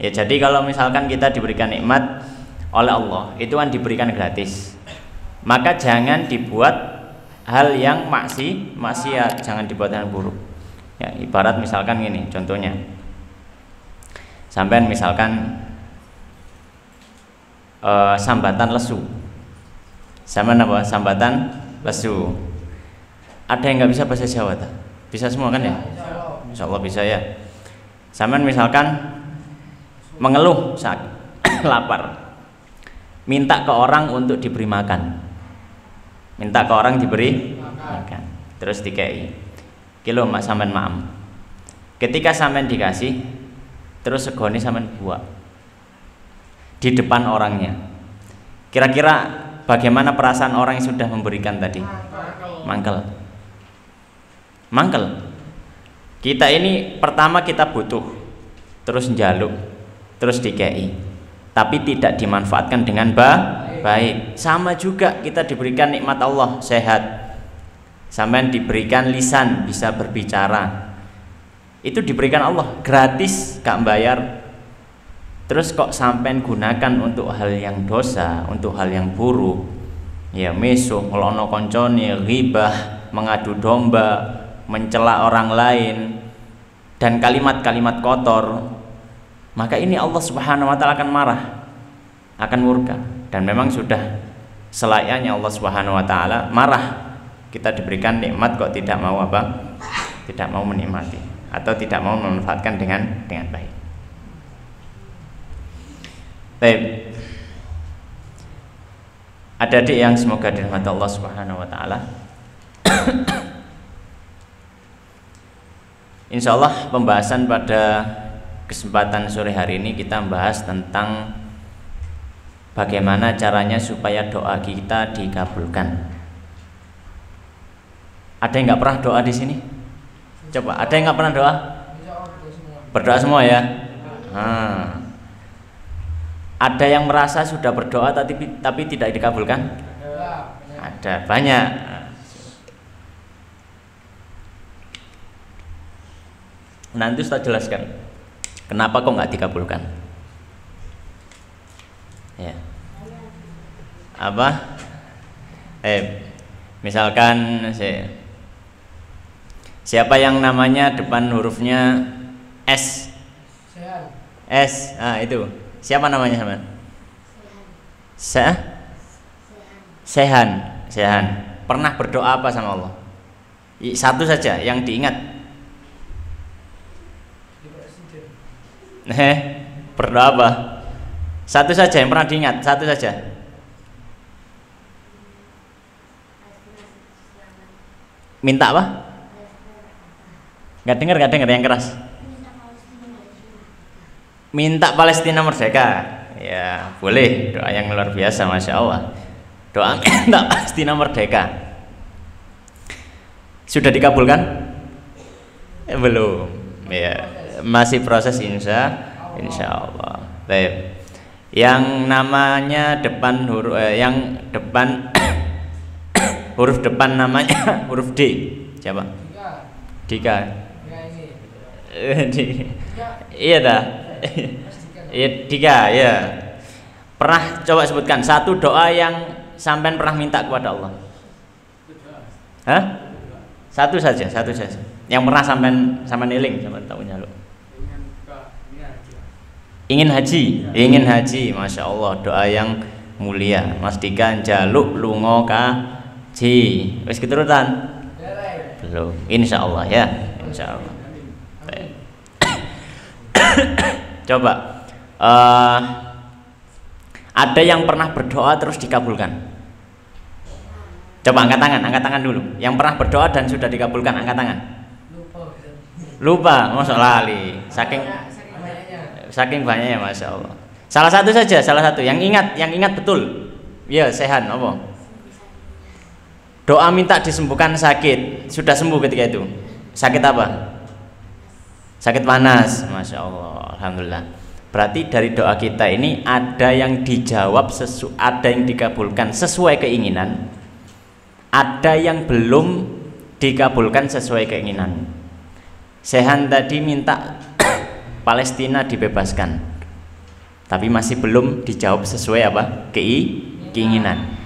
Ya jadi kalau misalkan kita diberikan nikmat oleh Allah, itu kan diberikan gratis. Maka jangan dibuat hal yang maksiat, jangan dibuat hal buruk. Ya, ibarat misalkan gini, contohnya. Sampean misalkan sambatan lesu. Sampean apa? Sambatan lesu. Ada yang nggak bisa bahasa Jawa tak? Bisa semua kan ya? Insya Allah bisa ya. Sampean misalkan mengeluh saat lapar, minta ke orang untuk diberi makan, minta ke orang diberi makan, terus dikei kilo mak sampean maam. Ketika sampean dikasih, terus segoni sampean buat di depan orangnya, kira-kira bagaimana perasaan orang yang sudah memberikan tadi? Mangkel. Kita ini pertama kita butuh, terus njaluk, terus dikei, tapi tidak dimanfaatkan dengan baik. Sama juga kita diberikan nikmat Allah, sehat, sampean diberikan lisan, bisa berbicara, itu diberikan Allah gratis, gak bayar. Terus kok sampean gunakan untuk hal yang dosa, untuk hal yang buruk, ya meso, ngelono koncone, ghibah, mengadu domba, mencela orang lain, dan kalimat-kalimat kotor, maka ini Allah Subhanahu wa taala akan marah, akan murka. Dan memang sudah selayaknya Allah Subhanahu wa taala marah. Kita diberikan nikmat kok tidak mau apa? Tidak mau menikmati atau tidak mau memanfaatkan dengan baik. Baik. Adik-adik yang semoga dirahmati Allah Subhanahu wa taala. Insyaallah pembahasan pada kesempatan sore hari ini kita membahas tentang bagaimana caranya supaya doa kita dikabulkan. Ada yang nggak pernah doa di sini? Coba, ada yang nggak pernah doa? Berdoa semua ya. Ada yang merasa sudah berdoa tapi tidak dikabulkan? Ada, banyak. Nanti Ustaz jelaskan kenapa kok nggak dikabulkan. Ya. Apa? Misalkan siapa yang namanya depan hurufnya S? S. Itu. Siapa namanya sama? Sehan. Pernah berdoa apa sama Allah? Satu saja yang diingat. Berdoa apa? Satu saja yang pernah diingat, satu saja. Minta apa? Nggak dengar yang keras. Minta Palestina merdeka. Ya boleh, doa yang luar biasa, masya Allah. Doa minta Palestina merdeka. Sudah dikabulkan? Belum. Ya, masih proses insya Allah. Baik. Yang namanya depan huruf huruf depan namanya huruf D. Siapa? Dika. Iya dah. Iya Dika ya. Pernah coba sebutkan satu doa yang sampean pernah minta kepada Allah? Hah? Satu saja. Yang pernah sampean eling, sampean tahu nyaluk. Ingin haji, masya Allah, doa yang mulia. Mas Dika jaluk lunga kaji. Wis keturutan? Belum. Insya Allah ya, insya Allah. Coba, ada yang pernah berdoa terus dikabulkan? Coba angkat tangan dulu. Yang pernah berdoa dan sudah dikabulkan, angkat tangan. Lupa, masuk lali. Saking banyaknya, masya Allah. Salah satu yang ingat betul. Ya, Sehan, apa? Doa minta disembuhkan sakit, sudah sembuh ketika itu. Sakit apa? Sakit panas, masya Allah, alhamdulillah. Berarti dari doa kita ini ada yang dijawab, ada yang dikabulkan sesuai keinginan, ada yang belum dikabulkan sesuai keinginan. Sehan tadi minta Palestina dibebaskan, tapi masih belum dijawab sesuai apa keinginan.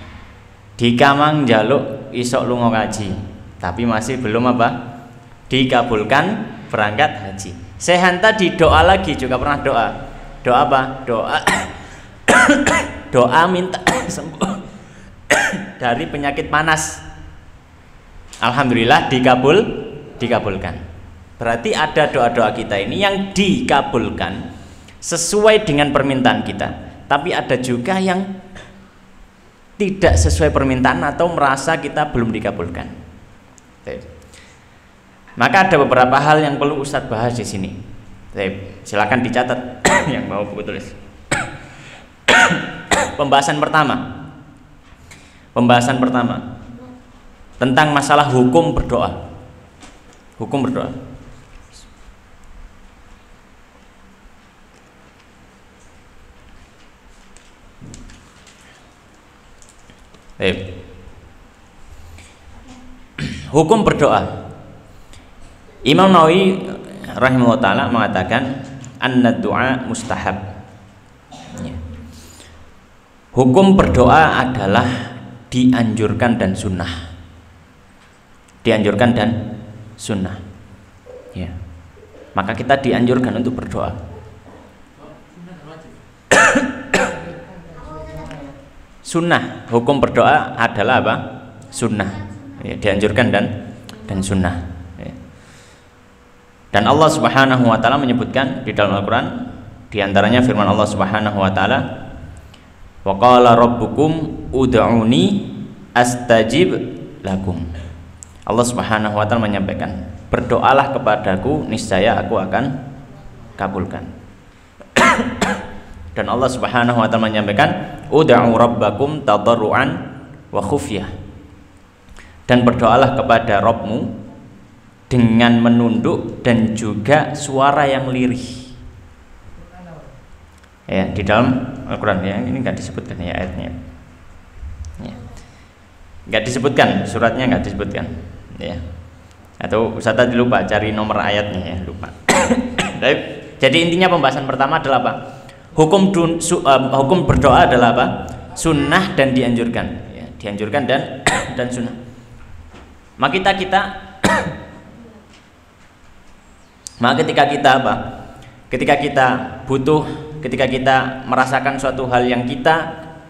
Dikamang jaluk isok lunga kaji, tapi masih belum apa dikabulkan berangkat haji. Sehan tadi doa lagi, juga pernah doa apa? Doa minta sembuh dari penyakit panas. Alhamdulillah dikabulkan. Berarti ada doa-doa kita ini yang dikabulkan sesuai dengan permintaan kita, tapi ada juga yang tidak sesuai permintaan atau merasa kita belum dikabulkan. Maka ada beberapa hal yang perlu Ustadz bahas di sini. Silakan dicatat yang mau buku tulis. Pembahasan pertama tentang masalah hukum berdoa. Hukum berdoa. Hukum berdoa. Imam Nawawi rahimahullah ta'ala mengatakan anna du'a mustahab. Hukum berdoa adalah dianjurkan dan sunnah. Dianjurkan dan sunnah. Ya. Maka kita dianjurkan untuk berdoa. Sunnah, hukum berdoa adalah apa? Sunnah. Ya, dianjurkan dan sunnah. Ya. Dan Allah Subhanahu wa taala menyebutkan di dalam Al-Qur'an, di antaranya firman Allah Subhanahu wa taala, "Wa qala rabbukum ud'uni astajib lakum." Allah Subhanahu wa taala menyampaikan, "Berdoalah kepadaku, niscaya aku akan kabulkan." Dan Allah Subhanahu wa taala menyampaikan, "Ud'u rabbakum tadarruan wa khufyah." Dan berdoalah kepada Rabbmu dengan menunduk dan juga suara yang lirih. Ya, di dalam Al-Qur'an ya, ini enggak disebutkan ya ayatnya. Ya. Enggak disebutkan, suratnya enggak disebutkan. Ya. Atau Ustaz tadi lupa cari nomor ayatnya ya, lupa. Jadi intinya pembahasan pertama adalah apa? Hukum berdoa adalah apa? Sunnah dan dianjurkan. Ya, dianjurkan dan sunnah. Maka ketika kita apa? Ketika kita butuh, ketika kita merasakan suatu hal yang kita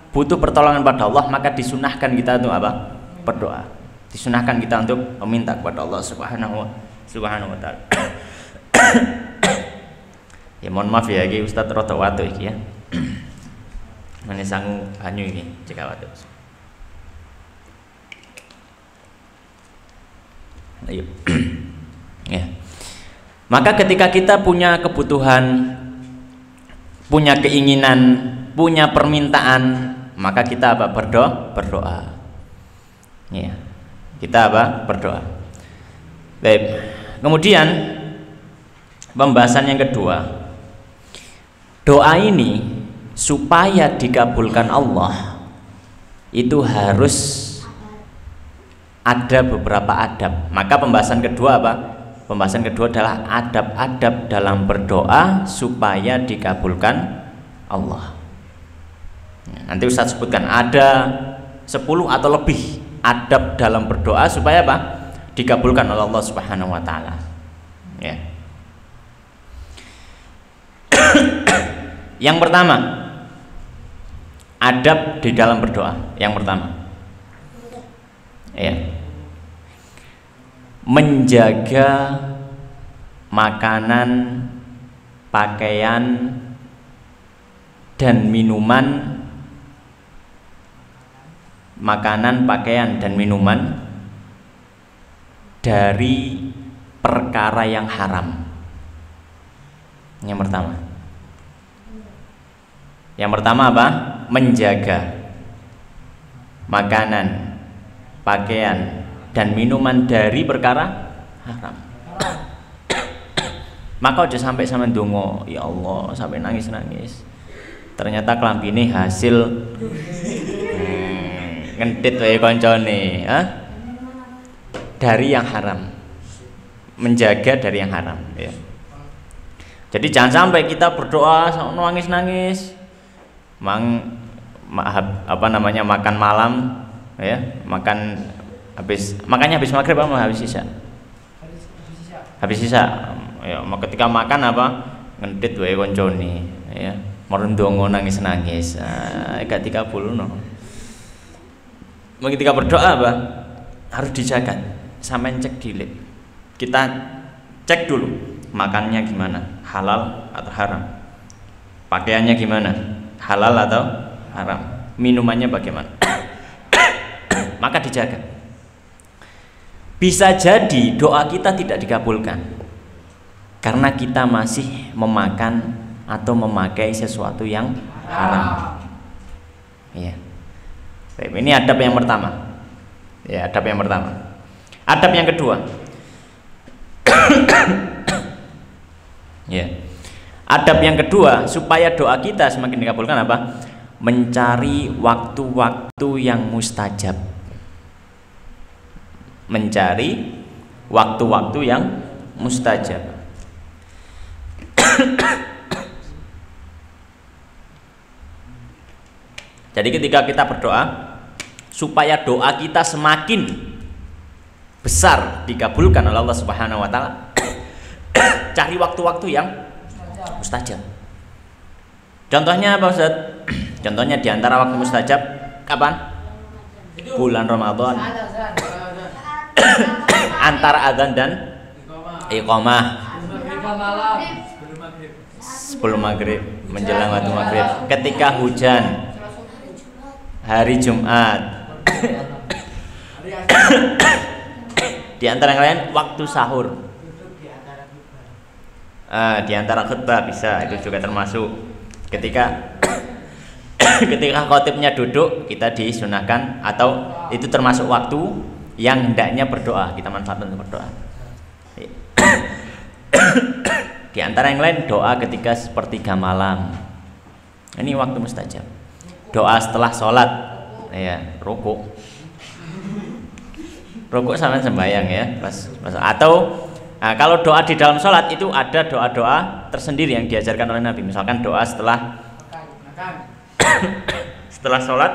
butuh pertolongan pada Allah, maka disunahkan kita untuk apa? Berdoa. Disunahkan kita untuk meminta kepada Allah Subhanahu wa taala. Ya mohon maaf ya, iki Ustaz rada watu iki ya. Mene sangu banyu iki cek watu. Ayo. Ya. Maka ketika kita punya kebutuhan, punya keinginan, punya permintaan, maka kita apa? Berdoa. Ya. Kita apa? Berdoa. Baik. Kemudian pembahasan yang kedua, doa ini supaya dikabulkan Allah itu harus ada beberapa adab. Maka pembahasan kedua apa? Pembahasan kedua adalah adab-adab dalam berdoa supaya dikabulkan Allah. Nanti Ustaz sebutkan ada 10 atau lebih adab dalam berdoa supaya apa? Dikabulkan oleh Allah Subhanahu wa taala. Ya. Yang pertama, adab di dalam berdoa. Yang pertama, ya, menjaga makanan, pakaian, dan minuman, makanan, pakaian, dan minuman dari perkara yang haram. Yang pertama. Yang pertama apa? Menjaga makanan, pakaian, dan minuman dari perkara haram. Maka udah sampai sama ndonga, ya Allah, sampai nangis-nangis. Ternyata klambine hasil ngentit wae koncone, dari yang haram. Menjaga dari yang haram, ya. Jadi jangan sampai kita berdoa nangis-nangis, makan malam, ya, makannya habis maghrib apa habis isya? Habis isya. Ya, ketika makan apa? Ngedit wae koncone, ya. Merendongo nangis-nangis. Gak 30 no. Ketika berdoa apa? Harus dijaga. Sampai cek dilik. Kita cek dulu makannya gimana, halal atau haram. Pakaiannya gimana, halal atau haram. Minumannya bagaimana. Maka dijaga. Bisa jadi doa kita tidak dikabulkan karena kita masih memakan atau memakai sesuatu yang haram. Iya. Ini adab yang pertama. Ya, adab yang pertama. Adab yang kedua. Ya. Adab yang kedua supaya doa kita semakin dikabulkan apa? Mencari waktu-waktu yang mustajab. Mencari waktu-waktu yang mustajab. Jadi ketika kita berdoa supaya doa kita semakin besar dikabulkan oleh Allah Subhanahu wa taala, cari waktu-waktu yang mustajab. Contohnya apa, Ustaz? Contohnya di antara waktu mustajab kapan? Bulan Ramadan. Antara adzan dan iqamah. Sebelum maghrib, menjelang waktu maghrib. Ketika hujan, hari Jumat. Di antara yang lain waktu sahur. Di antara khutbah bisa, itu juga termasuk. Ketika khotibnya duduk, kita disunahkan atau itu termasuk waktu yang hendaknya berdoa, kita manfaatkan untuk berdoa. Di antara yang lain doa ketika sepertiga malam. Ini waktu mustajab. Doa setelah sholat, ya, rukuk sama sembahyang ya, atau kalau doa di dalam sholat itu ada doa-doa tersendiri yang diajarkan oleh Nabi. Misalkan doa setelah sholat,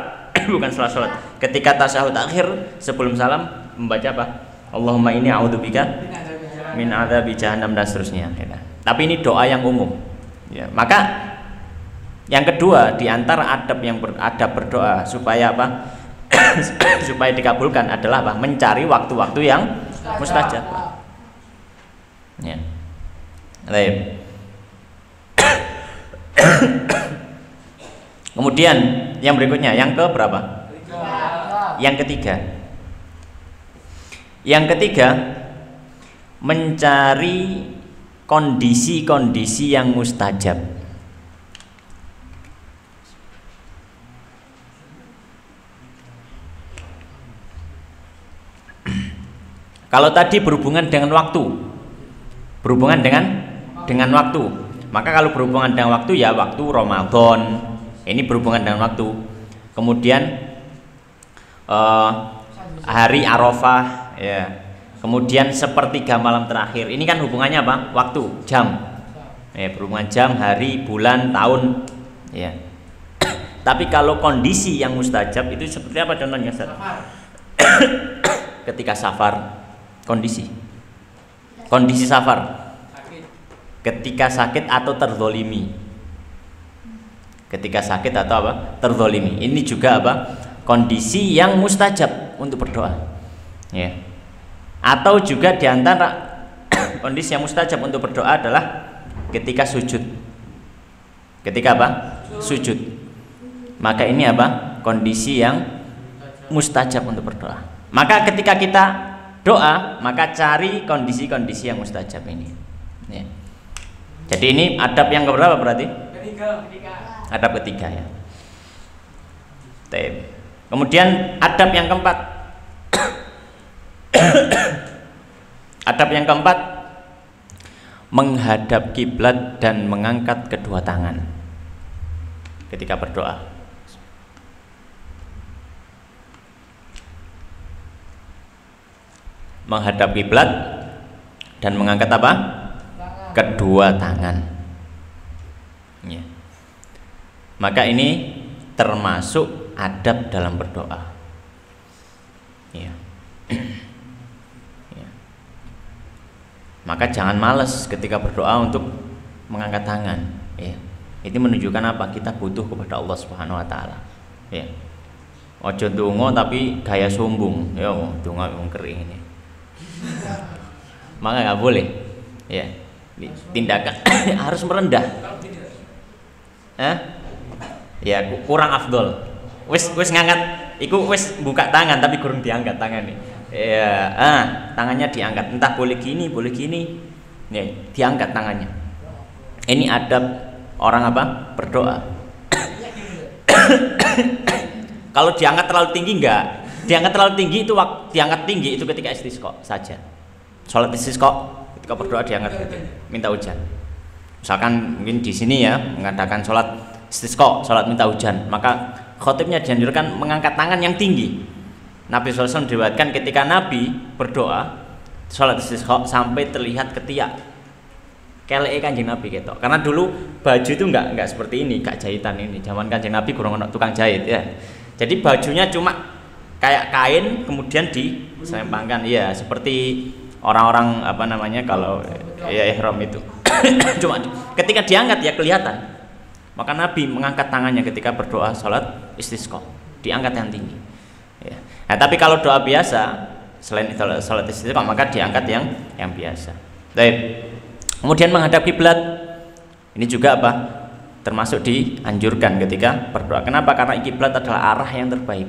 bukan setelah sholat, ketika tasyahud akhir sebelum salam membaca apa? Allahumma inni a'udzubika min adzabi jahannam dan seterusnya. Tapi ini doa yang umum. Ya, maka yang kedua di antara adab berdoa supaya apa? Supaya dikabulkan adalah apa? Mencari waktu-waktu yang mustajab. Ya. Baik. Kemudian yang berikutnya, yang ke berapa? Yang ketiga. Yang ketiga, mencari kondisi-kondisi yang mustajab. Kalau tadi berhubungan dengan waktu, maka kalau berhubungan dengan waktu ya waktu Ramadan, ini berhubungan dengan waktu. Kemudian hari Arafah, ya. Kemudian sepertiga malam terakhir, ini kan hubungannya apa? Waktu, jam, ya, berhubungan jam, hari, bulan, tahun, ya. Tapi kalau kondisi yang mustajab itu seperti apa contohnya, Ustaz? Ketika safar, kondisi safar, ketika sakit atau terzolimi, ini juga apa? Kondisi yang mustajab untuk berdoa, ya. Atau juga diantara kondisi yang mustajab untuk berdoa adalah ketika sujud. Ketika apa? Sujud. Maka ini apa? Kondisi yang mustajab untuk berdoa. Maka ketika kita doa, maka cari kondisi-kondisi yang mustajab ini. Ya. Jadi ini adab yang keberapa berarti? Ketiga. Adab ketiga ya. Kemudian adab yang keempat. Adab yang keempat, menghadap kiblat dan mengangkat kedua tangan ketika berdoa. Menghadap kiblat dan mengangkat apa? Kedua tangan. Ya. Maka ini termasuk adab dalam berdoa. Ya. Ya. Maka jangan malas ketika berdoa untuk mengangkat tangan. Ya. Itu menunjukkan apa? Kita butuh kepada Allah Subhanahu Wa Taala. Ya. Ojo dongo tapi gaya sombong. Ya, dongo wong kering ini. Maka nggak boleh. Ya. Tindakan harus merendah. Ya kurang afdol. Wis ngangkat, iku wis buka tangan tapi kurang diangkat tangan nih. Ya, tangannya diangkat. Entah boleh gini, nih diangkat tangannya. Ini adab orang apa? Berdoa. Kalau diangkat terlalu tinggi enggak? Diangkat terlalu tinggi itu diangkat tinggi itu ketika istisqa saja. Salat istisqa ketika berdoa diangkat gitu, minta hujan. Misalkan mungkin di sini ya mengadakan salat istisqa, salat minta hujan, maka khotibnya dianjurkan mengangkat tangan yang tinggi. Nabi SAW diriwayatkan ketika Nabi berdoa salat istisqa sampai terlihat ketiak keleke Kanjeng Nabi gitu. Karena dulu baju itu enggak seperti ini, enggak jahitan ini. Zaman Kanjeng Nabi kurang ono tukang jahit ya. Jadi bajunya cuma kayak kain kemudian diselempangkan ya seperti orang-orang apa namanya kalau ya ihram itu. Cuma ketika diangkat ya kelihatan. Maka Nabi mengangkat tangannya ketika berdoa salat istisqa, diangkat yang tinggi. Ya. Nah, tapi kalau doa biasa selain salat istisqa maka diangkat yang biasa. Baik. Kemudian menghadap kiblat. Ini juga apa? Termasuk dianjurkan ketika berdoa. Kenapa? Karena kiblat adalah arah yang terbaik.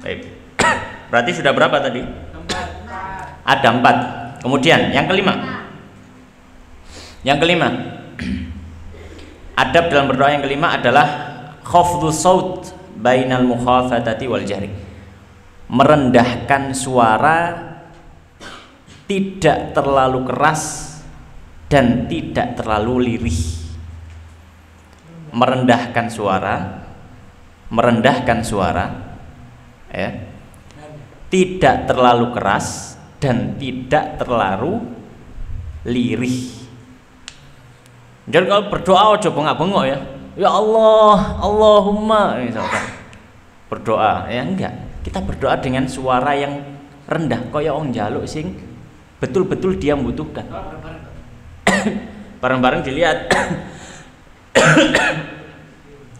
Baik. Berarti sudah berapa tadi? 4. Ada 4. Kemudian yang kelima. Adab dalam berdoa yang kelima adalah khafdhu saut bainal mukhafatati wal jahri. Merendahkan suara, tidak terlalu keras dan tidak terlalu lirih. Merendahkan suara ya. Tidak terlalu keras dan tidak terlalu lirih. Jadi kalau berdoa ojo bengak-bengok ya. Ya Allah, Allahumma misalkan. Berdoa ya enggak. Kita berdoa dengan suara yang rendah kaya wong njaluk sing betul-betul dia membutuhkan. Bareng-bareng dilihat.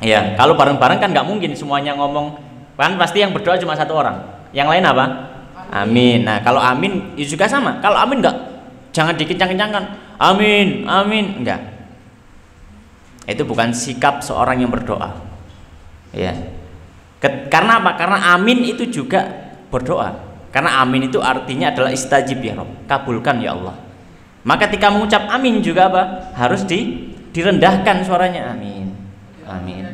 Ya, kalau bareng-bareng kan nggak mungkin semuanya ngomong. Kan pasti yang berdoa cuma satu orang. Yang lain apa? Amin. Nah, kalau amin itu juga sama. Kalau amin enggak, jangan dikencang-kencangkan. Amin, amin, enggak. Itu bukan sikap seorang yang berdoa. Ya. Karena apa? Karena amin itu juga berdoa. Karena amin itu artinya adalah istajib ya Rabb, kabulkan ya Allah. Maka ketika mengucap amin juga apa? Harus direndahkan suaranya. Amin. Amin.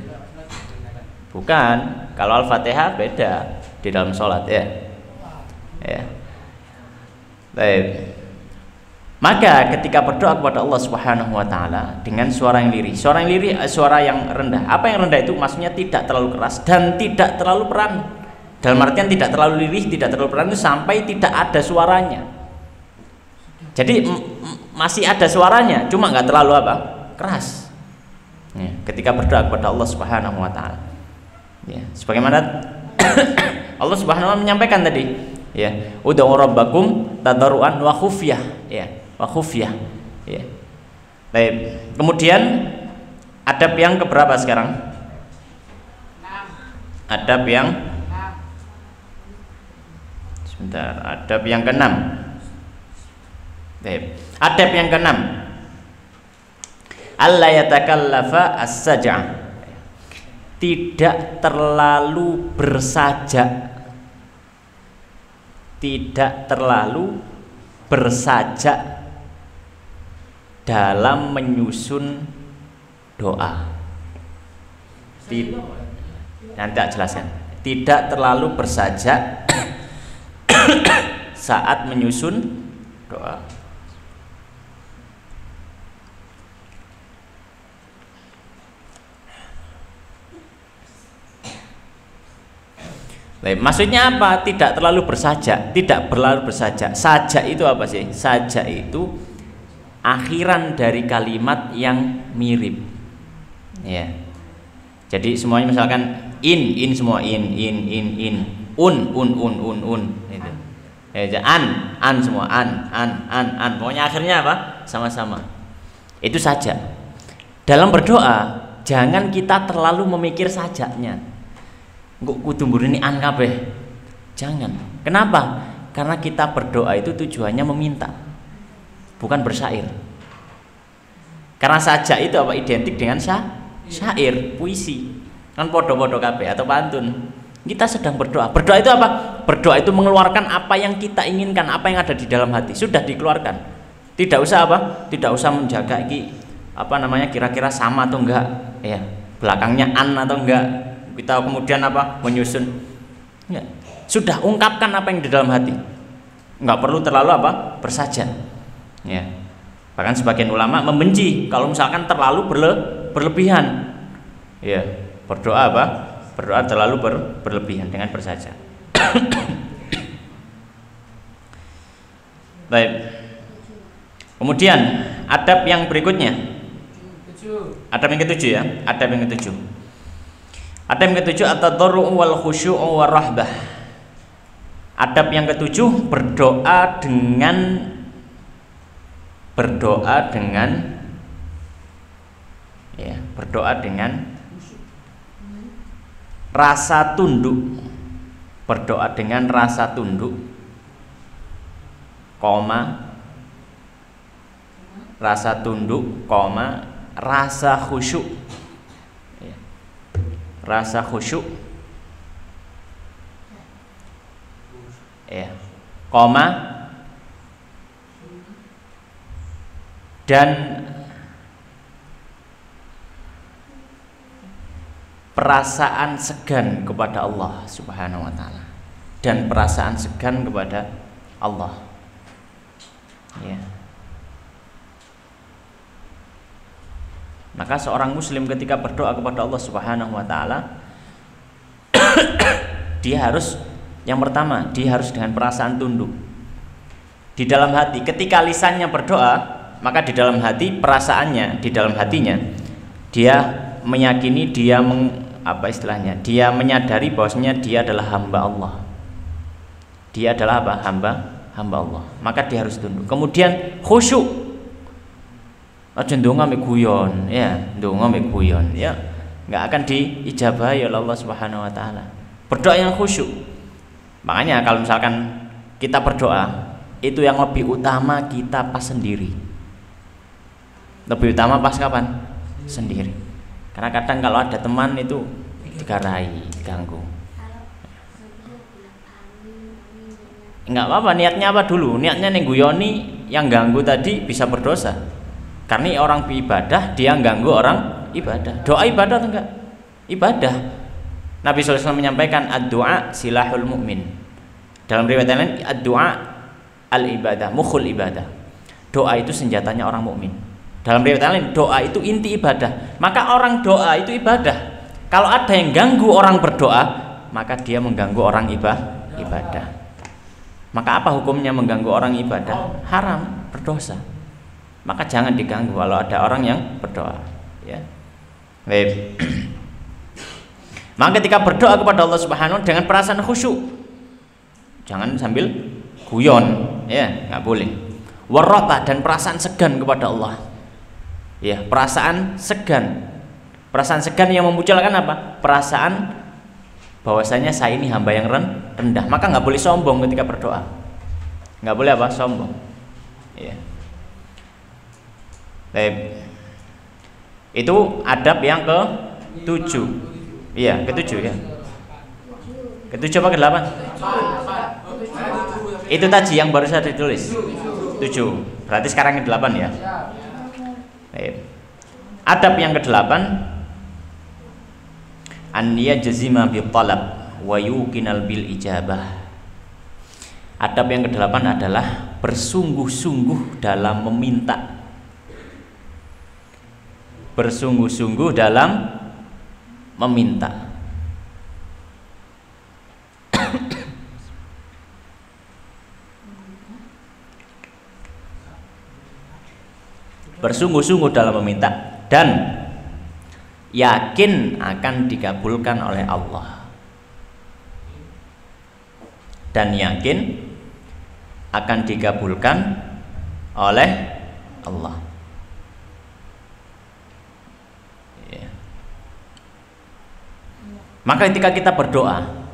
Bukan, kalau Al-Fatihah beda di dalam sholat ya. Ya. Baik. Maka ketika berdoa kepada Allah Subhanahu wa taala dengan suara yang lirih. Suara yang lirih, suara yang rendah. Apa yang rendah itu maksudnya tidak terlalu keras dan tidak terlalu pelan. Dalam artian tidak terlalu lirih, tidak terlalu pelan itu sampai tidak ada suaranya. Jadi masih ada suaranya, cuma nggak terlalu apa? Keras. Ya, ketika berdoa kepada Allah Subhanahu wa taala. Ya, sebagaimana Allah Subhanahu wa taala menyampaikan tadi, ya, ud'u rabbakum tadarruan wa khufyah, ya. Wa khufyah, ya. Baik. Kemudian adab yang keberapa sekarang? 6. Adab yang 6. Sebentar, adab yang ke-6. Baik. Adab yang ke-6. Alla yatakallafa as-saj'ah. Tidak terlalu bersajak. Tidak terlalu bersajak dalam menyusun doa. Nanti tak jelaskan. Tidak terlalu bersajak saat menyusun doa. Maksudnya apa? Tidak terlalu bersajak, tidak terlalu bersajak. Sajak itu apa sih? Sajak itu akhiran dari kalimat yang mirip. Ya. Jadi semuanya misalkan in semua in un gitu. Ya, an semua an. Pokoknya akhirnya apa? Sama-sama. Itu saja. Dalam berdoa jangan kita terlalu memikir sajaknya. Kok kudu murni an kabeh. Jangan. Kenapa? Karena kita berdoa itu tujuannya meminta, bukan bersyair. Karena sajak itu apa? Identik dengan syair, puisi. Kan podo-podo kabeh atau pantun. Kita sedang berdoa. Berdoa itu apa? Berdoa itu mengeluarkan apa yang kita inginkan, apa yang ada di dalam hati. Sudah dikeluarkan. Tidak usah apa? Tidak usah menjaga kira-kira sama atau enggak, ya. Belakangnya an atau enggak. Kita kemudian apa? Menyusun. Ya. Sudah ungkapkan apa yang di dalam hati. Enggak perlu terlalu apa? Bersajan. Ya. Bahkan sebagian ulama membenci kalau misalkan terlalu berlebihan. Ya, berdoa apa? Berdoa terlalu berlebihan dengan bersaja. Baik. Kemudian adab yang berikutnya. Adab yang ketujuh ya. Adab yang ketujuh. Adab yang ketujuh at-tadarru' wal khusyu'u war rahbah. Adab yang ketujuh berdoa dengan rasa tunduk. Berdoa dengan rasa tunduk, rasa tunduk, rasa khusyuk. Ya. Rasa khusyuk. Ya. Dan perasaan segan kepada Allah Subhanahu wa taala. Dan perasaan segan kepada Allah. Ya. Maka seorang muslim ketika berdoa kepada Allah Subhanahu wa taala dia harus, yang pertama, dia harus dengan perasaan tunduk. Di dalam hati, ketika lisannya berdoa, maka di dalam hati, perasaannya, di dalam hatinya dia meyakini, dia dia menyadari bahwasanya dia adalah hamba Allah. Dia adalah apa? Hamba Allah. Maka dia harus tunduk. Kemudian khusyuk. Aja ndonga mek guyon, ya, ndonga mek guyon, ya. Enggak akan diijabahi oleh Allah Subhanahu wa taala. Berdoa yang khusyuk. Makanya kalau misalkan kita berdoa, itu yang lebih utama kita pas sendiri. Lebih utama pas kapan? Sendiri. Karena kadang kalau ada teman itu digarai, diganggu. Enggak apa-apa, niatnya apa dulu? Niatnya nengguyoni yang ganggu tadi bisa berdosa. Karena orang ibadah, dia ganggu orang ibadah. Doa ibadah atau enggak? Ibadah. Nabi SAW menyampaikan ad-du'a silahul mu'min. Dalam riwayat lain ad-du'a al-ibadah, mukhul ibadah. Doa itu senjatanya orang mukmin. Dalam riwayat lain doa itu inti ibadah. Maka orang doa itu ibadah. Kalau ada yang ganggu orang berdoa, maka dia mengganggu orang ibadah. Maka apa hukumnya mengganggu orang ibadah? Haram, berdosa. Maka jangan diganggu kalau ada orang yang berdoa, ya. Baik. Maka ketika berdoa kepada Allah Subhanahu dengan perasaan khusyuk, jangan sambil guyon, ya, nggak boleh. Warrata, dan perasaan segan kepada Allah, ya, perasaan segan. Perasaan segan yang memunculkan apa? Perasaan bahwasanya saya ini hamba yang rendah. Maka nggak boleh sombong ketika berdoa, nggak boleh apa? Sombong, ya. Baik. Itu adab yang ke-7. Iya, ke-7 ya. Ke-7 apa ke-8? Itu tadi yang baru saya ditulis. 7. Berarti sekarang yang 8 ya. Baik. Adab yang ke-8, an yajzima bi talab wa yuqinal bil ijabah. Adab yang ke-8 adalah bersungguh-sungguh dalam meminta. Bersungguh-sungguh dalam meminta. Bersungguh-sungguh dalam meminta, dan yakin akan dikabulkan oleh Allah, dan yakin akan dikabulkan oleh Allah. Ya. Maka ketika kita berdoa,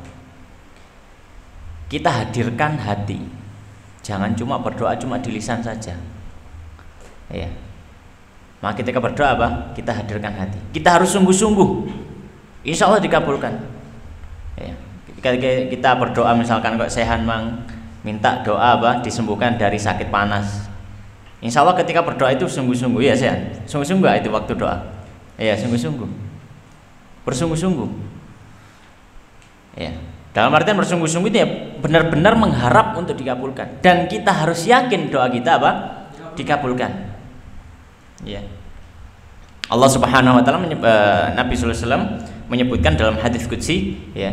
kita hadirkan hati. Jangan cuma berdoa cuma di lisan saja. Ya. Maka ketika berdoa apa? Kita hadirkan hati. Kita harus sungguh-sungguh. Insya Allah dikabulkan. Ya. Ketika kita berdoa misalkan kok sehan mang, minta doa apa? Disembuhkan dari sakit panas. Insya Allah ketika berdoa itu sungguh-sungguh ya sehan. Sungguh-sungguh itu waktu doa. Ya sungguh-sungguh. Bersungguh-sungguh. Ya. Dalam artian bersungguh-sungguh itu ya benar-benar mengharap untuk dikabulkan, dan kita harus yakin doa kita apa? Dikabulkan. Ya. Allah Subhanahu wa taala Nabi sallallahu alaihi wasallam menyebutkan dalam hadis qudsi, ya.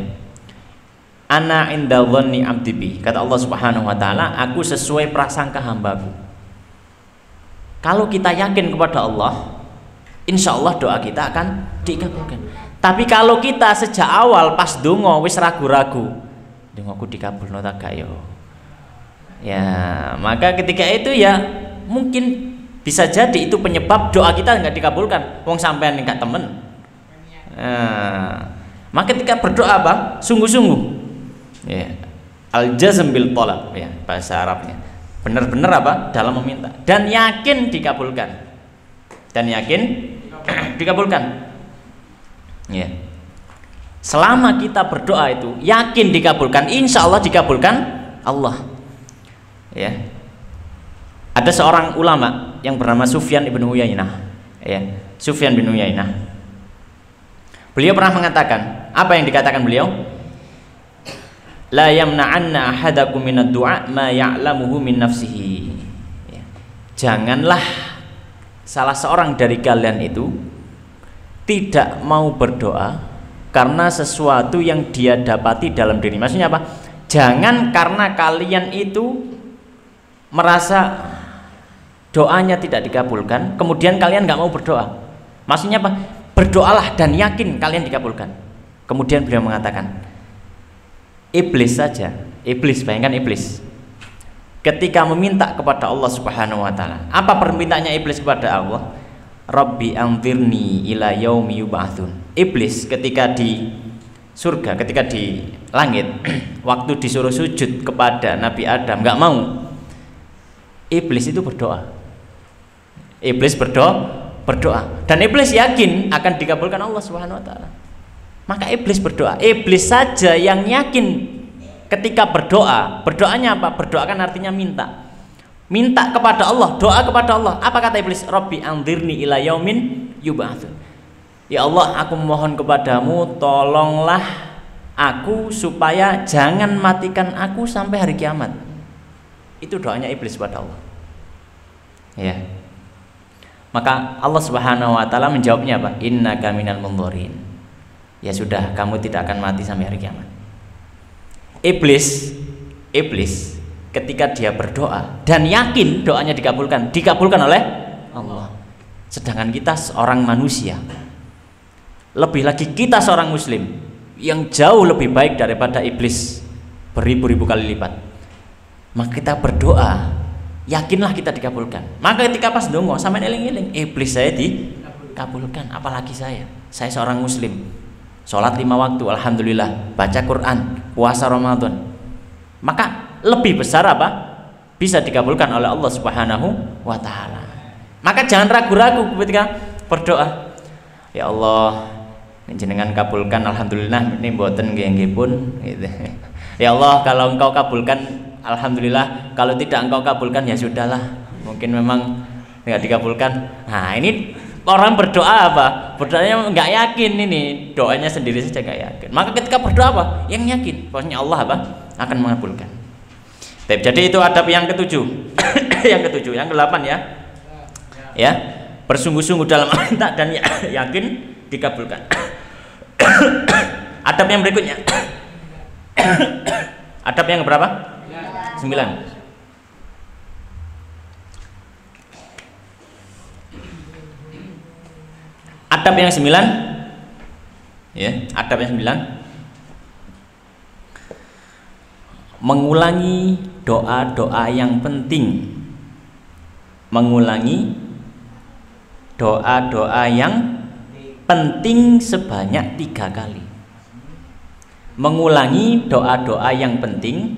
Ana inda dhanni 'abdi bi. Kata Allah Subhanahu wa taala, aku sesuai prasangka hambaku. Kalau kita yakin kepada Allah, insya Allah doa kita akan dikabulkan. Tapi kalau kita sejak awal pas dongo wis ragu-ragu, dongoku dikabulno ta gak yo? Ya, maka ketika itu ya mungkin bisa jadi itu penyebab doa kita nggak dikabulkan. Wong sampean nggak temen. Maka ketika berdoa apa? Sungguh-sungguh. Ya. Al-jazm bil talab, ya bahasa Arabnya. Benar-benar apa? Dalam meminta dan yakin dikabulkan. Dan yakin dikabulkan. Ya. Selama kita berdoa itu yakin dikabulkan, insya Allah dikabulkan Allah. Ya. Ada seorang ulama yang bernama Sufyan ibn Uyainah. Ya. Sufyan bin Uyainah. Beliau pernah mengatakan, apa yang dikatakan beliau? La yamna'anna ahadakum minad du'a ma ya'lamuhu min nafsihi. Ya. Janganlah salah seorang dari kalian itu tidak mau berdoa karena sesuatu yang dia dapati dalam diri. Maksudnya apa? Jangan karena kalian itu merasa doanya tidak dikabulkan kemudian kalian nggak mau berdoa. Maksudnya apa? Berdoalah dan yakin kalian dikabulkan. Kemudian beliau mengatakan, iblis saja, iblis, bayangkan iblis ketika meminta kepada Allah Subhanahu wa taala, apa permintaannya iblis kepada Allah? Rabbi anzirni ila yaumi yub'atsun. Iblis ketika di surga, ketika di langit, waktu disuruh sujud kepada Nabi Adam nggak mau. Iblis itu berdoa. Iblis berdoa dan iblis yakin akan dikabulkan Allah Subhanahu wa taala. Maka iblis berdoa. Iblis saja yang yakin ketika berdoa. Berdoanya apa? Berdoa kan artinya minta. Minta kepada Allah, doa kepada Allah. Apa kata iblis? Rabbi anzirni ila yaumin yub'atsun. Ya Allah, aku mohon kepadamu, tolonglah aku supaya jangan matikan aku sampai hari kiamat. Itu doanya iblis kepada Allah. Ya. Maka Allah Subhanahu wa taala menjawabnya apa? Innaka minal mundharin. Ya sudah, kamu tidak akan mati sampai hari kiamat. Iblis ketika dia berdoa dan yakin doanya dikabulkan oleh Allah. Sedangkan kita seorang manusia, lebih lagi kita seorang muslim yang jauh lebih baik daripada iblis beribu-ribu kali lipat. Maka kita berdoa, yakinlah kita dikabulkan. Maka ketika pas dongo sampai eling-eling, iblis saya dikabulkan, apalagi saya seorang muslim, sholat 5 waktu, alhamdulillah, baca Quran, puasa Ramadan. Maka lebih besar apa? Bisa dikabulkan oleh Allah Subhanahu wa taala. Maka jangan ragu-ragu ketika berdoa. Ya Allah, jenengan kabulkan, alhamdulillah, ini mboten nggih pun gitu. Ya Allah, kalau Engkau kabulkan alhamdulillah, kalau tidak Engkau kabulkan ya sudahlah. Mungkin memang tidak dikabulkan. Nah, ini orang berdoa apa? Berdoanya nggak yakin, ini doanya sendiri saja nggak yakin. Maka ketika berdoa apa? Yang yakin, pokoknya Allah apa? Akan mengabulkan. Jadi itu adab yang ketujuh. Yang kedelapan ya. Ya, bersungguh-sungguh dalam minta dan yakin dikabulkan. Adab yang berikutnya. Adab yang berapa? 9. Adab yang 9, Ya, adab yang 9. Mengulangi doa-doa yang penting. Mengulangi doa-doa yang penting sebanyak 3 kali. Mengulangi doa-doa yang penting.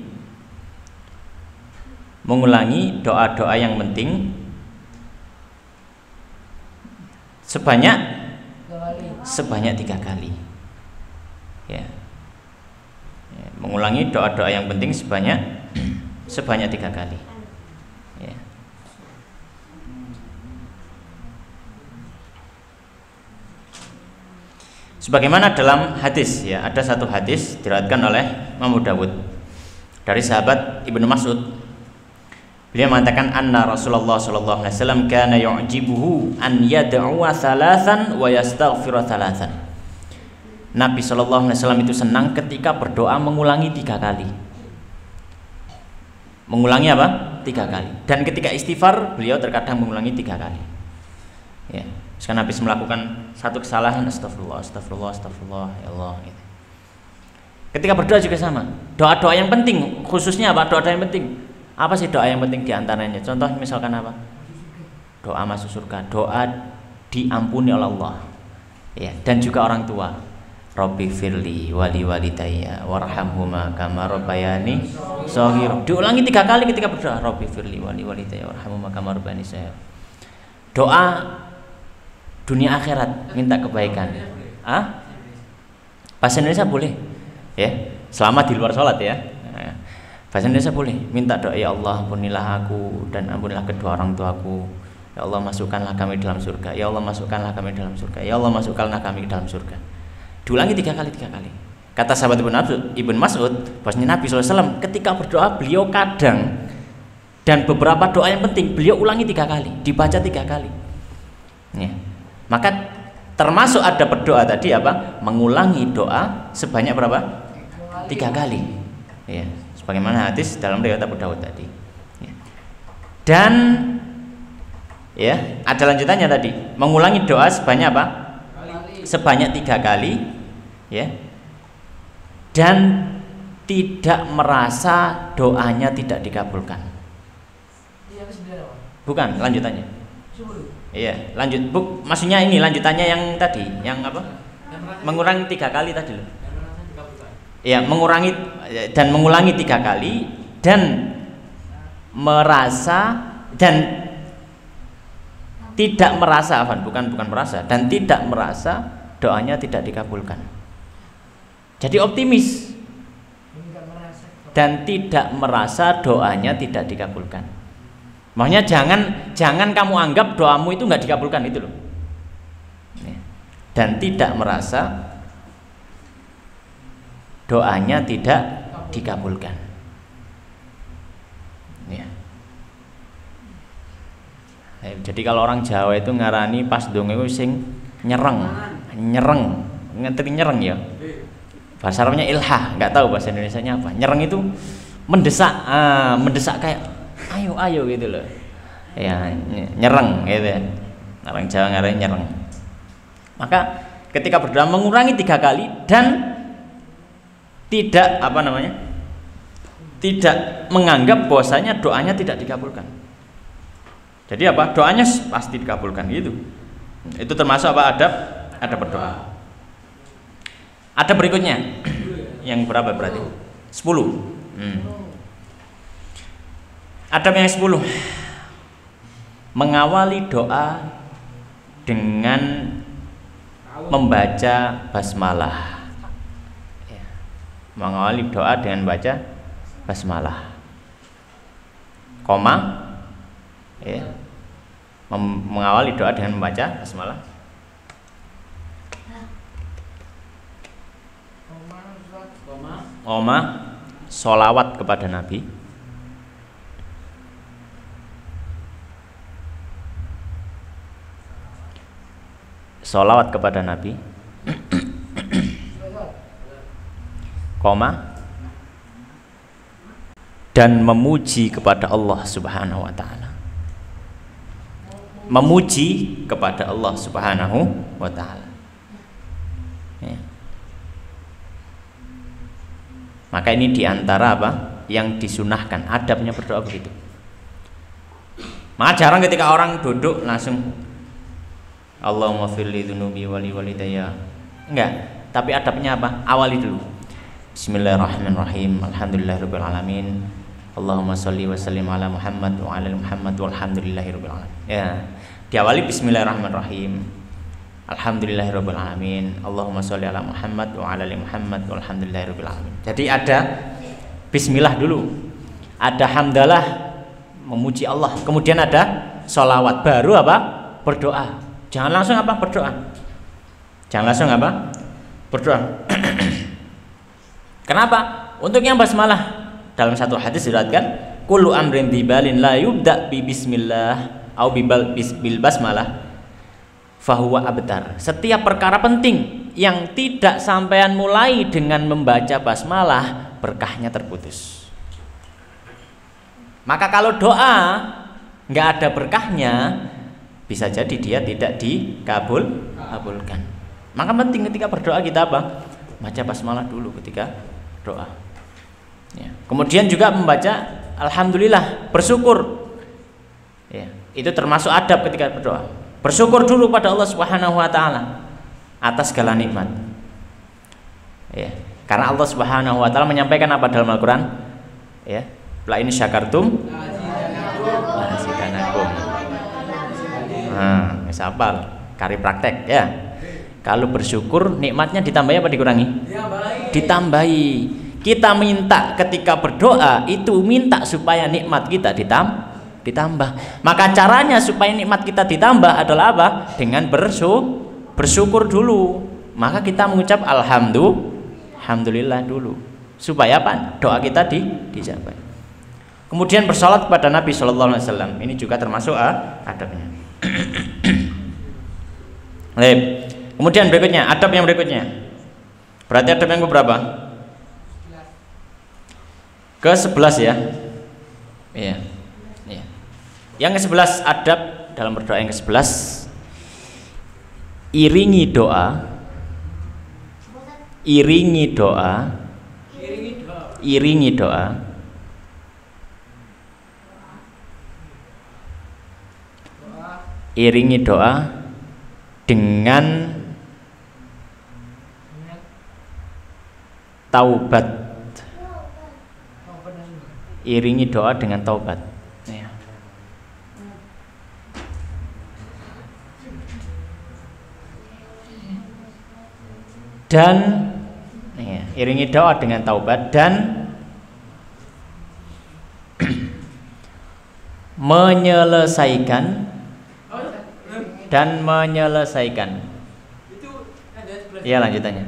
Mengulangi doa-doa yang penting sebanyak 3 kali. Ya. Mengulangi doa-doa yang penting sebanyak 3 kali. Ya. Sebagaimana dalam hadis, ya, ada satu hadis diriwayatkan oleh Imam Dawud dari sahabat Ibnu Mas'ud. Beliau mengatakan anna Rasulullah sallallahu alaihi wasallam kana yu'jibuhu an yad'u thalathan wa yastaghfira thalathan. Nabi sallallahu alaihi wasallam itu senang ketika berdoa mengulangi 3 kali. Mengulangi apa? 3 kali. Dan ketika istighfar beliau terkadang mengulangi 3 kali. Ya. Sekarang Nabi melakukan satu kesalahan, astagfirullah, astagfirullah, astagfirullah, ya Allah. Gitu. Ketika berdoa juga sama. Doa-doa yang penting, khususnya apa? Doa-doa yang penting. Apa sih doa yang penting diantaranya? Contoh misalkan apa? Doa masuk surga, doa diampuni oleh Allah. Ya, dan juga orang tua. Rabbi firli wali walidayya warhamhuma kama rabbayani shaghira. Diulangi 3 kali ketika berdoa. Rabbi firli wali walidayya warhamhuma kama rabbayani shaghira. Doa dunia akhirat, minta kebaikan. Bahasa Indonesia boleh, ya, selama di luar sholat, ya. Bahasa Indonesia boleh, minta doa, ya Allah ampunilah aku dan ampunilah kedua orang tuaku. Ya Allah masukkanlah kami dalam surga. Ya Allah masukkanlah kami dalam surga. Ya Allah masukkanlah kami dalam surga. Diulangi 3 kali. Kata sahabat Ibnu Mas'ud, bahwasanya Nabi SAW ketika berdoa beliau kadang dan beberapa doa yang penting beliau ulangi 3 kali, dibaca 3 kali. Ya. Maka termasuk ada berdoa tadi apa? Mengulangi doa sebanyak berapa? 3 kali. Ya. Sebagaimana hadis dalam riwayat Abu Dawud tadi. Ya. Dan ya, ada lanjutannya tadi. Mengulangi doa sebanyak apa? Sebanyak 3 kali. Ya. Dan tidak merasa doanya tidak dikabulkan. Bukan, lanjutannya. Iya, lanjut. Maksudnya ini lanjutannya yang tadi, yang apa? Mengurangi 3 kali tadi loh. Ya, mengurangi dan mengulangi 3 kali dan merasa dan tidak merasa, bukan merasa, dan tidak merasa doanya tidak dikabulkan. Jadi optimis dan tidak merasa doanya tidak dikabulkan. Makanya jangan kamu anggap doamu itu nggak dikabulkan, itu loh. Dan tidak merasa doanya tidak dikabulkan. Ya. Jadi kalau orang Jawa itu ngarani pas donge sing nyereng, ngerti nyereng ya. Bahasa Arabnya ilhah, nggak tahu bahasa Indonesianya apa. Nyereng itu mendesak, mendesak kayak ayo gitu loh. Ya, nyereng gitu ya. Orang Jawa ngarani nyereng. Maka ketika berdoa mengurangi 3 kali dan tidak tidak menganggap bahwasanya doanya tidak dikabulkan. Jadi apa? Doanya pasti dikabulkan gitu. Itu termasuk apa? Adab berdoa. Ada berikutnya. Yang berapa berarti? 10. Adab yang 10. Mengawali doa dengan membaca basmalah. Mengawali doa dengan baca basmalah, ya. Mengawali doa dengan membaca basmalah. Sholawat kepada Nabi. Sholawat kepada Nabi. Dan memuji kepada Allah Subhanahu wa taala. Memuji kepada Allah Subhanahu wa taala. Ya. Maka ini diantara apa yang disunahkan, adabnya berdoa begitu. Maka jarang ketika orang duduk langsung Allahumma firli dzunubi wali walidayya. Enggak, tapi adabnya apa? Awali dulu. Bismillahirrahmanirrahim. Alhamdulillahirabbil alamin. Allahumma shalli wa sallim ala Muhammad wa ala Muhammad walhamdulillahirabbil alamin. Ya, diawali bismillahirrahmanirrahim. Alhamdulillahirabbil alamin. Allahumma shalli ala Muhammad wa ala Muhammad walhamdulillahirabbil alamin. Jadi ada bismillah dulu. Ada hamdalah memuji Allah. Kemudian ada sholawat, baru apa? Berdoa. Jangan langsung apa? Berdoa. Jangan langsung apa? Berdoa. Kenapa? Untuk yang basmalah, dalam satu hadis diriwayatkan, kullu amrin dibalin la yubda bi bismillah au bil basmalah fahuwa abtar. Setiap perkara penting yang tidak sampean mulai dengan membaca basmalah, berkahnya terputus. Maka kalau doa nggak ada berkahnya, bisa jadi dia tidak dikabulkan. Maka penting ketika berdoa kita apa? Baca basmalah dulu ketika doa. Ya. Kemudian juga membaca alhamdulillah, bersyukur. Ya, itu termasuk adab ketika berdoa. Bersyukur dulu pada Allah Subhanahu wa taala atas segala nikmat. Ya, karena Allah Subhanahu wa taala menyampaikan apa dalam Al-Qur'an? Ya, la in syakartum la azidannakum. Hafal, kari praktek ya. Kalau bersyukur nikmatnya ditambahi apa dikurangi? Ditambahi. Kita minta ketika berdoa itu minta supaya nikmat kita ditambah. Maka caranya supaya nikmat kita ditambah adalah apa? Dengan bersyukur dulu. Maka kita mengucap alhamdulillah dulu. Supaya apa? Doa kita dijawab. Kemudian bersalat kepada Nabi Shallallahu Alaihi Wasallam. Ini juga termasuk adabnya. Kemudian berikutnya, adab yang berikutnya. Berarti adab yang berapa? Ke-11 ya. Iya. Iya. Yang ke-11 adab dalam berdoa yang ke-11, iringi doa. Iringi doa. Iringi doa. Iringi doa dengan taubat. Iringi doa dengan taubat. Ya. Dan ya, iringi doa dengan taubat dan menyelesaikan ya lanjutannya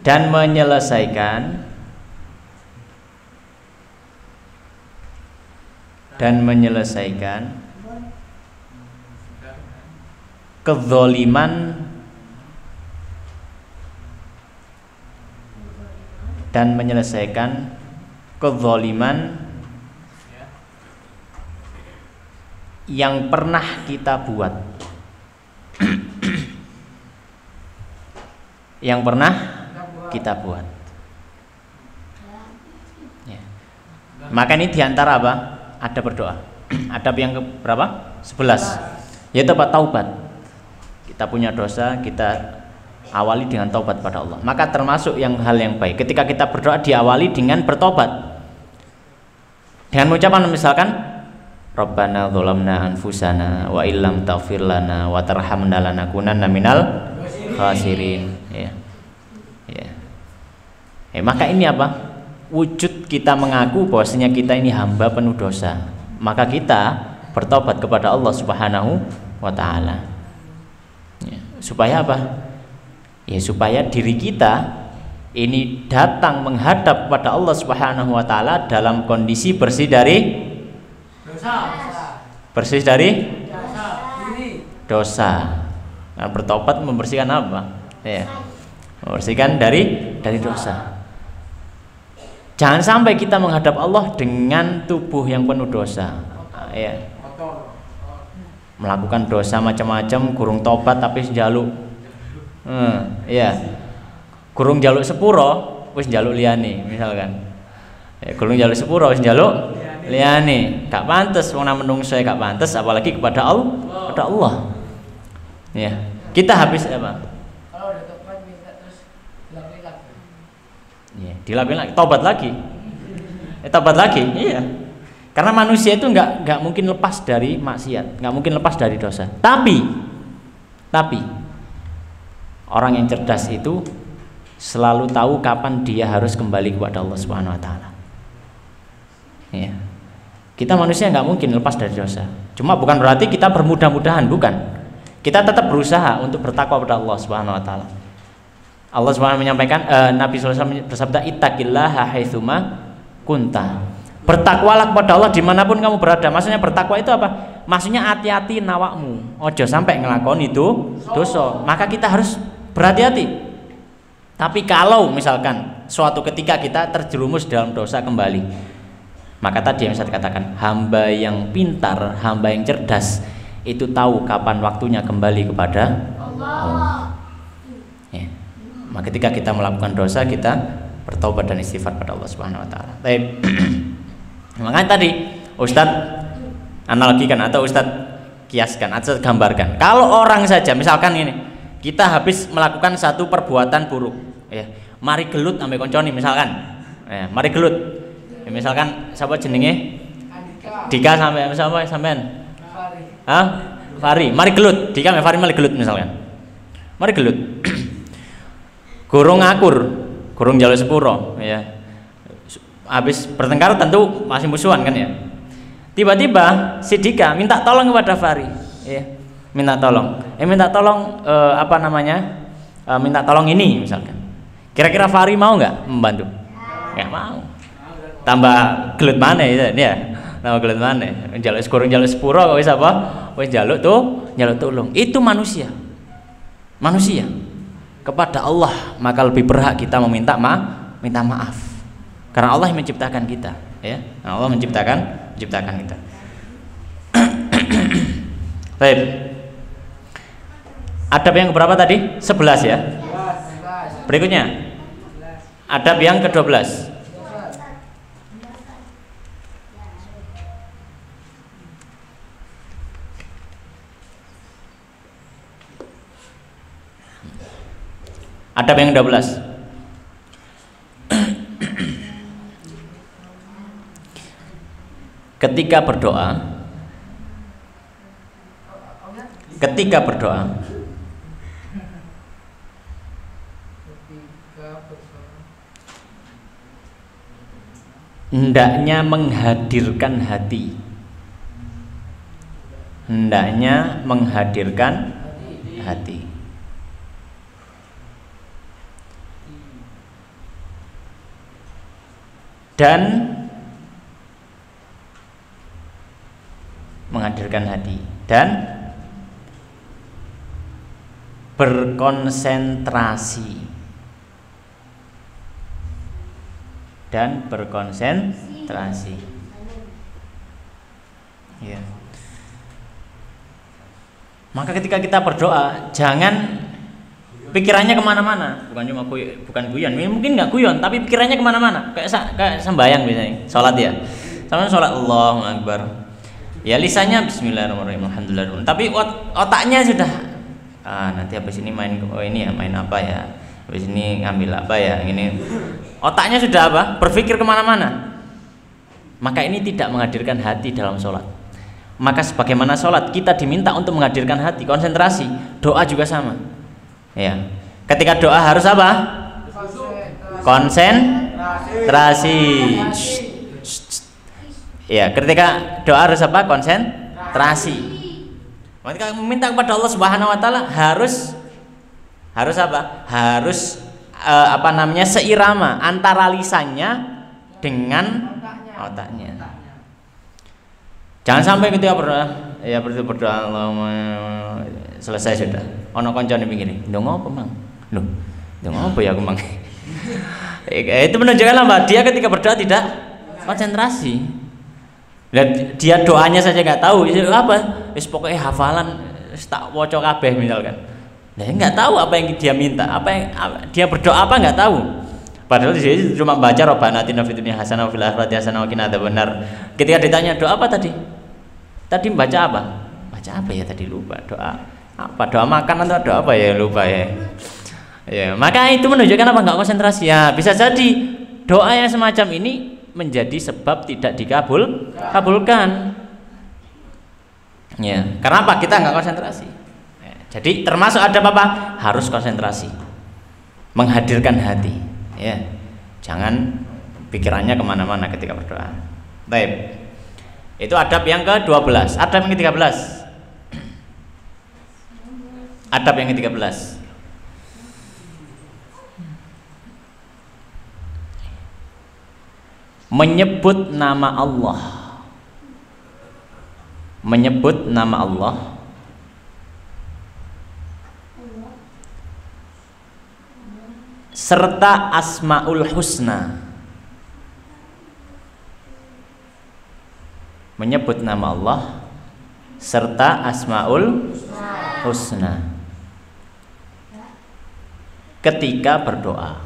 dan menyelesaikan kezaliman yang pernah kita buat. Yang pernah kita buat. Ya. Maka ini diantara apa? Ada berdoa. Adab yang berapa? 11. Yaitu apa? Taubat. Kita punya dosa, kita awali dengan taubat pada Allah. Maka termasuk hal yang baik. Ketika kita berdoa diawali dengan bertobat. Dengan ucapan misalkan Rabbana dzalamna anfusana wa illam taghfir lana wa tarhamna lanakunanna minal khasirin. Ya. Ya. Maka ini apa? Wujud kita mengaku bahwasanya kita ini hamba penuh dosa. Maka kita bertobat kepada Allah Subhanahu wa taala. Ya. Supaya apa? Ya supaya diri kita ini datang menghadap kepada Allah Subhanahu wa taala dalam kondisi bersih dari dosa. Nah, bertobat membersihkan apa? Ya. Membersihkan dari dosa. Jangan sampai kita menghadap Allah dengan tubuh yang penuh dosa. Ya. Melakukan dosa macam-macam, kurung tobat tapi jaluk. Ya. Kurung jaluk sepuro, wis njaluk liyane misalkan. Ya gulung njaluk sepuro wis njaluk liyane. Gak pantes wong nang menungso gak pantes apalagi kepada Allah. Ya. Kita habis apa? Kalau udah tobat minta terus dilakuin lagi. Iya, dilakuin lagi, tobat lagi. Tobat lagi, iya. Karena manusia itu nggak mungkin lepas dari maksiat, nggak mungkin lepas dari dosa. Tapi orang yang cerdas itu selalu tahu kapan dia harus kembali kepada Allah Subhanahu Wa Taala. Ya. Kita manusia nggak mungkin lepas dari dosa. Cuma bukan berarti kita bermudah-mudahan, bukan. Kita tetap berusaha untuk bertakwa kepada Allah Subhanahu Wa Taala. Allah Subhanahu menyampaikan, Nabi SAW bersabda, ittaqillaha haitsuma kunta. Bertakwalah kepada Allah dimanapun kamu berada. Maksudnya bertakwa itu apa? Maksudnya hati-hati nawakmu, ojo sampai ngelakoni itu dosa. Maka kita harus berhati-hati. Tapi kalau misalkan suatu ketika kita terjerumus dalam dosa kembali, maka tadi yang saya katakan, hamba yang pintar, hamba yang cerdas itu tahu kapan waktunya kembali kepada Allah. Ya. Maka ketika kita melakukan dosa, kita bertobat dan istighfar pada Allah Subhanahu Wa Taala. Baik. Makanya tadi Ustadz analogikan atau Ustadz kiaskan atau gambarkan. Kalau orang saja misalkan ini, kita habis melakukan satu perbuatan buruk, ya, mari gelut sampai konconi misalkan, ya, mari gelut, ya, misalkan siapa jenenge Dika sampai sampean, Fari, mari gelut, Dika sampai Fari mari gelut misalkan, mari gelut, gorong akur, gorong jalur sepuro, ya. Habis bertengkar tentu masih musuhan kan ya. Tiba-tiba si Dika minta tolong kepada Fari, ya. Minta tolong minta tolong ini misalkan. Kira-kira Fari mau nggak membantu? Nggak mau. Tambah gelut mana ya? Tambah gelut mana? Jaluk sepuro kok wis apa? Wis jaluk tulung. Itu manusia. Kepada Allah maka lebih berhak kita minta maaf. Karena Allah yang menciptakan kita, ya. Allah menciptakan kita. Baik. Adab yang keberapa tadi? 11 ya. Berikutnya. Adab yang ke-12. Adab yang ke-12. Ketika berdoa hendaknya menghadirkan hati, dan berkonsentrasi ya. Maka ketika kita berdoa jangan pikirannya kemana-mana, bukan guyon, mungkin nggak guyon tapi pikirannya kemana-mana kayak sembahyang biasanya, sholat ya, sama sholat Allahu Akbar. Ya lisannya Bismillahirrahmanirrahim, Alhamdulillah. Tapi otaknya sudah nanti habis ini main apa ya? Habis ini ngambil apa ya? Ini otaknya sudah apa? Berpikir kemana-mana. Maka ini tidak menghadirkan hati dalam sholat. Maka sebagaimana sholat kita diminta untuk menghadirkan hati, konsentrasi. Doa juga sama. Ya. Ketika doa harus apa? Konsentrasi. Ya, ketika doa harus apa? Konsentrasi. Ketika meminta kepada Allah Subhanahu Wa Taala harus apa? Harus seirama antara lisannya dengan otaknya. Jangan sampai ketika berdoa, ya berdoa Allahumma selesai sudah. Ono koncone pikir, ndonga apa mang? Loh, ndonga apa ya aku mang? Itu menunjukkan apa? Dia ketika berdoa tidak konsentrasi. Dan dia doanya saja nggak tahu itu apa, wis pokoknya hafalan tak waca kabeh misalkan. Nah, nggak tahu apa yang dia minta, dia berdoa apa nggak tahu. Padahal di sini cuma baca Rabbana atina fid dunya hasanah wa fil akhirati hasanah wa qina adzabannar. Ketika ditanya doa apa tadi? Tadi baca apa? Baca apa ya tadi, lupa. Doa apa? Doa makan atau doa apa ya, lupa ya. Ya, maka itu menunjukkan apa? Enggak konsentrasi ya. Bisa jadi doa yang semacam ini menjadi sebab tidak dikabulkan. Ya, karena apa? Kita enggak konsentrasi. Ya, jadi termasuk adab apa? Harus konsentrasi. Menghadirkan hati. Ya. Jangan pikirannya kemana-mana ketika berdoa. Baik. Itu adab yang ke-12. Adab yang ke-13. Adab yang ke-13. Menyebut nama Allah. Menyebut nama Allah serta Asmaul Husna. Menyebut nama Allah serta Asmaul Husna ketika berdoa.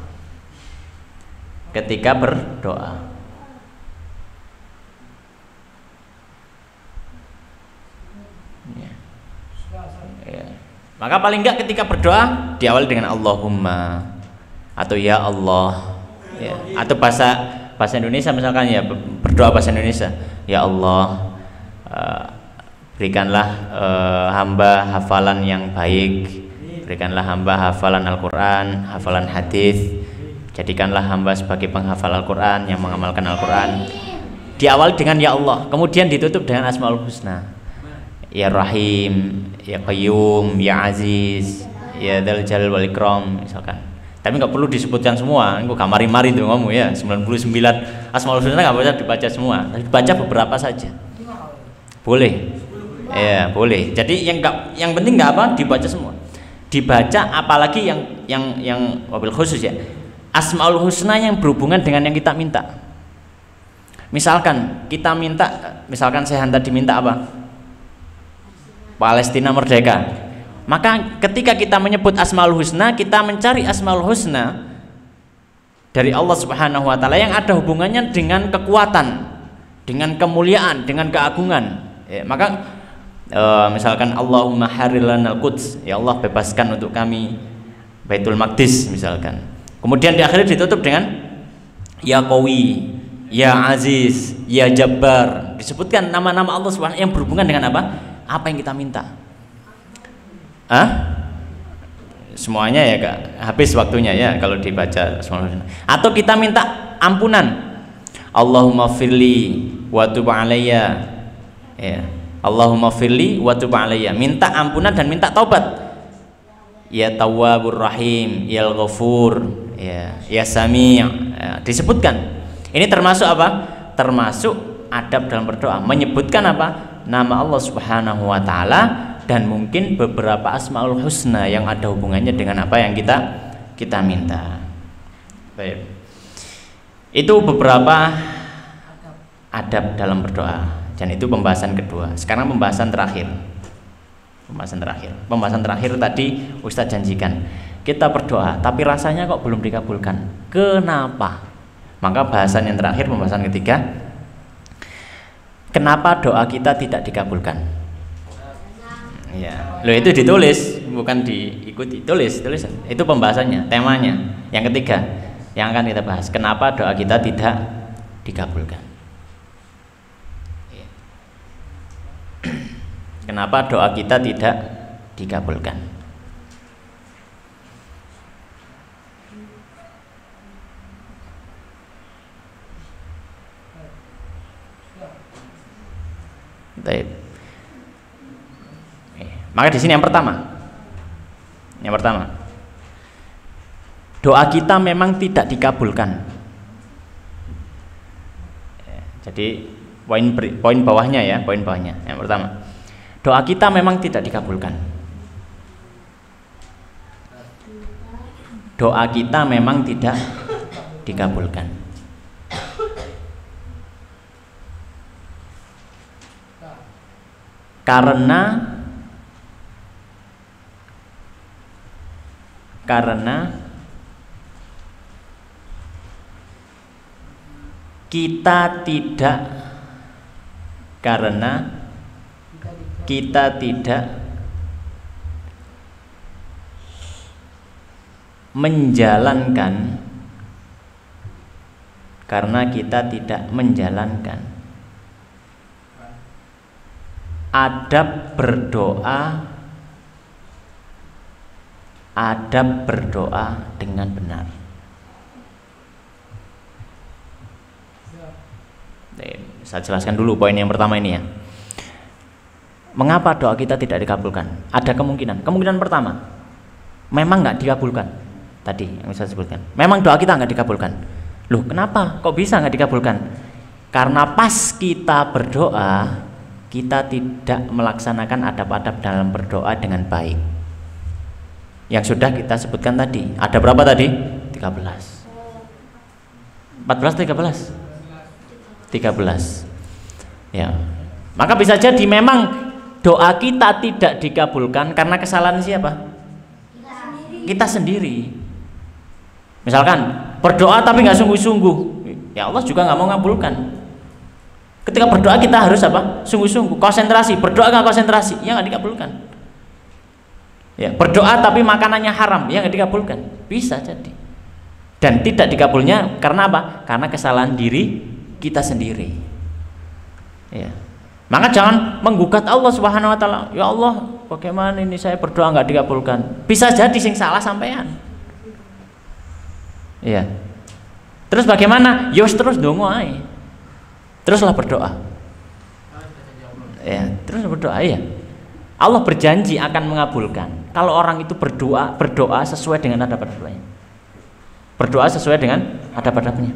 Ketika berdoa. Ya. Maka paling enggak ketika berdoa diawali dengan Allahumma atau ya Allah, ya. Atau bahasa Indonesia misalkan ya, berdoa bahasa Indonesia, ya Allah, berikanlah hamba hafalan yang baik, berikanlah hamba hafalan Al-Quran, hafalan hadis, jadikanlah hamba sebagai penghafal Al-Quran yang mengamalkan Al-Quran. Diawali dengan ya Allah, kemudian ditutup dengan Asmaul Husna. Ya Rahim, ya Qayyum, ya Aziz, ya Dzal Jalal wal Ikram misalkan. Tapi nggak perlu disebutkan semua, itu kamari-mari itu ngomong ya. 99 Asmaul Husna nggak bisa dibaca semua, dibaca beberapa saja. Boleh. Ya, boleh. Jadi yang penting nggak apa dibaca semua. Dibaca apalagi yang wabil khusus ya. Asmaul Husna yang berhubungan dengan yang kita minta. Misalkan kita minta, misalkan saya tadi minta apa? Palestina merdeka. Maka ketika kita menyebut Asmaul Husna, kita mencari Asmaul Husna dari Allah Subhanahu wa taala yang ada hubungannya dengan kekuatan, dengan kemuliaan, dengan keagungan. Ya, maka misalkan Allahumma harir lanal Quds, ya Allah bebaskan untuk kami Baitul Maqdis misalkan. Kemudian di akhir ditutup dengan ya Qawi, ya Aziz, ya Jabbar. Disebutkan nama-nama Allah Subhanahu yang berhubungan dengan apa? Apa yang kita minta? Semuanya ya Kak, habis waktunya ya kalau dibaca. Atau kita minta ampunan, Allahumma firli wa tub alayya, ya. Allahumma firli wa tub alayya, minta ampunan dan minta taubat. Ya Tawwabur Rahim, ya Ghafur, ya Sami', ya. Disebutkan. Ini termasuk apa? Termasuk adab dalam berdoa, menyebutkan apa? Nama Allah Subhanahu wa taala dan mungkin beberapa Asmaul Husna yang ada hubungannya dengan apa yang kita minta. Baik. Itu beberapa adab dalam berdoa dan itu pembahasan kedua. Sekarang pembahasan terakhir. Pembahasan terakhir tadi Ustadz janjikan kita berdoa tapi rasanya kok belum dikabulkan. Kenapa? Maka bahasan yang terakhir, pembahasan ketiga, kenapa doa kita tidak dikabulkan? Ya, loh itu ditulis, bukan diikuti, tulis. Itu pembahasannya, temanya. Yang ketiga, yang akan kita bahas, kenapa doa kita tidak dikabulkan? Kenapa doa kita tidak dikabulkan? Baik. Maka di sini yang pertama, doa kita memang tidak dikabulkan. Jadi poin bawahnya ya, poin bawahnya. Yang pertama, doa kita memang tidak dikabulkan. Doa kita memang tidak dikabulkan. Karena kita tidak, karena kita tidak menjalankan, karena kita tidak menjalankan adab berdoa dengan benar. Saya jelaskan dulu poin yang pertama ini ya. Mengapa doa kita tidak dikabulkan? Ada kemungkinan. Kemungkinan pertama, memang nggak dikabulkan. Tadi yang saya sebutkan, memang doa kita nggak dikabulkan. Loh, kenapa? Kok bisa nggak dikabulkan? Karena pas kita berdoa, kita tidak melaksanakan adab-adab dalam berdoa dengan baik. Yang sudah kita sebutkan tadi. Ada berapa tadi? 13. 14, 13? 13. Ya. Maka bisa jadi memang doa kita tidak dikabulkan karena kesalahan siapa? Kita sendiri. Misalkan berdoa tapi nggak sungguh-sungguh, ya Allah juga nggak mau ngabulkan. Ketika berdoa kita harus apa? Sungguh-sungguh, konsentrasi. Berdoa nggak konsentrasi, ya nggak dikabulkan. Ya, berdoa tapi makanannya haram, ya nggak dikabulkan. Bisa jadi. Dan tidak dikabulnya karena apa? Karena kesalahan diri kita sendiri. Ya. Maka jangan menggugat Allah Subhanahu wa taala. Ya Allah, bagaimana ini saya berdoa nggak dikabulkan? Bisa jadi sing salah sampean. Iya. Terus bagaimana? Yos terus dongo ae. Teruslah berdoa. Ya, terus berdoa ya. Allah berjanji akan mengabulkan. Kalau orang itu berdoa sesuai dengan adab-adabnya. Berdoa sesuai dengan adab-adabnya.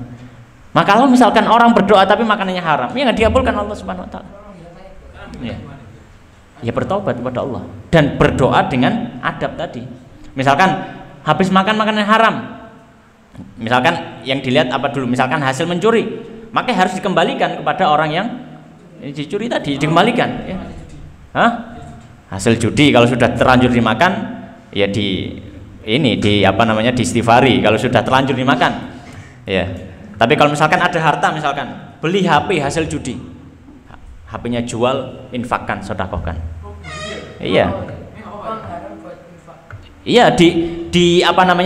Maka kalau misalkan orang berdoa tapi makanannya haram, ya nggak dikabulkan Allah Subhanahu wa taala. Ya. Ya bertobat kepada Allah dan berdoa dengan adab tadi. Misalkan habis makan makanan haram, misalkan yang dilihat apa dulu, misalkan hasil mencuri, maka harus dikembalikan kepada orang yang dicuri tadi, dikembalikan. Ya. Hah? Hasil judi kalau sudah terlanjur dimakan, ya di istighfari kalau sudah terlanjur dimakan. Ya. Tapi kalau misalkan ada harta, misalkan beli HP hasil judi, HP-nya jual, infakkan, sedekahkan. Iya. Iya,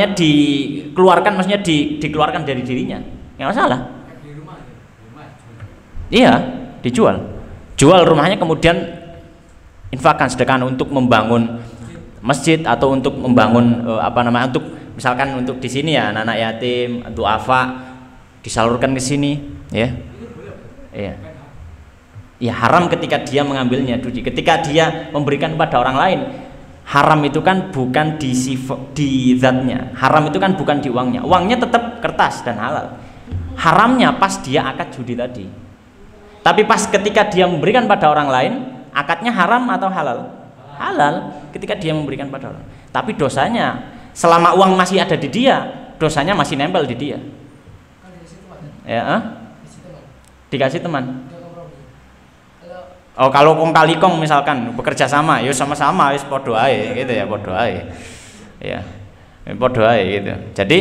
dikeluarkan, maksudnya dikeluarkan dari dirinya. Nggak masalah. Iya, dijual. Jual rumahnya kemudian infakkan, sedekahkan untuk membangun masjid atau untuk membangun untuk misalkan untuk di sini ya anak-anak yatim, untuk afa disalurkan ke sini, ya. Iya. Ya haram ketika dia mengambilnya judi. Ketika dia memberikan kepada orang lain, haram itu kan bukan di zatnya. Haram itu kan bukan di uangnya. Uangnya tetap kertas dan halal. Haramnya pas dia akad judi tadi. Tapi pas ketika dia memberikan pada orang lain, akadnya haram atau halal? Halal ketika dia memberikan pada orang. Tapi dosanya selama uang masih ada di dia, dosanya masih nempel di dia. Ya, dikasih teman. Oh, kalau kong kali kong misalkan bekerja sama, ya sama-sama, ya podo ae gitu ya, podo ae. Ya. Podo ae gitu. Jadi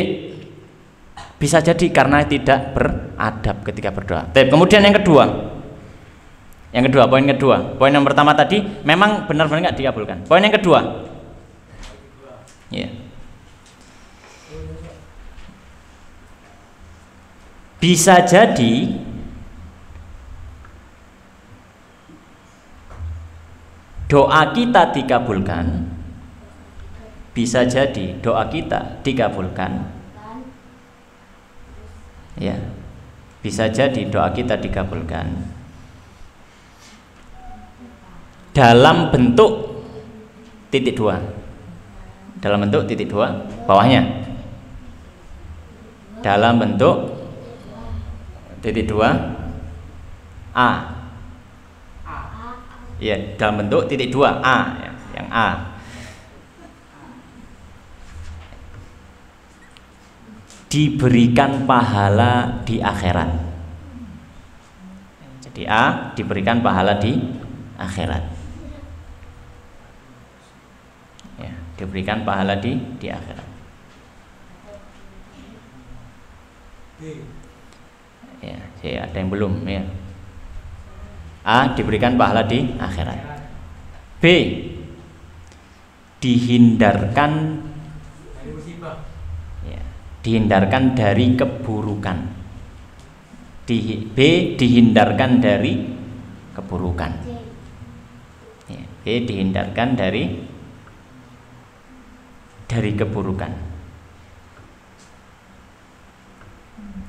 bisa jadi karena tidak beradab ketika berdoa. Kemudian yang kedua. Poin kedua. Poin yang pertama tadi memang benar-benar nggak dikabulkan. Poin yang kedua. Ya. Bisa jadi doa kita dikabulkan, bisa jadi doa kita dikabulkan, ya, bisa jadi doa kita dikabulkan dalam bentuk titik dua, bawahnya, dalam bentuk titik dua A. Ya, dalam bentuk titik dua A, ya, yang A. Diberikan pahala di akhirat. Jadi A diberikan pahala di akhirat. Ya, diberikan pahala di akhirat. Ya, ada yang belum ya. A. Diberikan pahala di akhirat. B. Dihindarkan ya, dihindarkan dari keburukan. B. Dihindarkan dari keburukan. Ya, B. Dihindarkan dari keburukan.